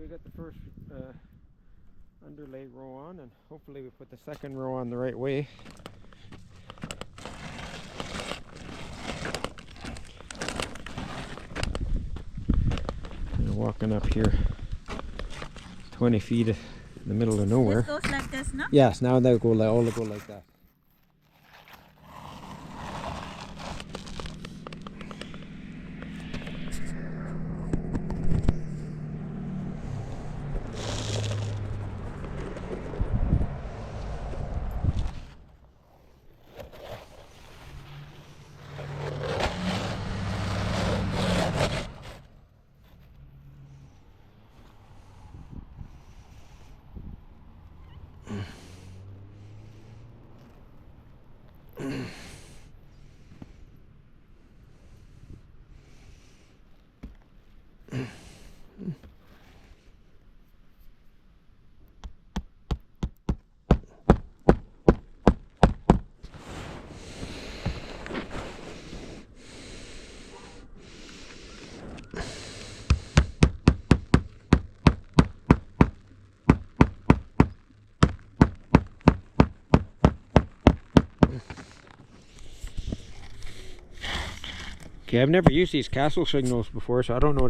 we got the first underlay row on, and hopefully we put the second row on the right way. And walking up here 20 feet in the middle of nowhere. This goes like this, no? Yes, now they'll go like, all go like that. Okay, I've never used these castle shingles before, so I don't know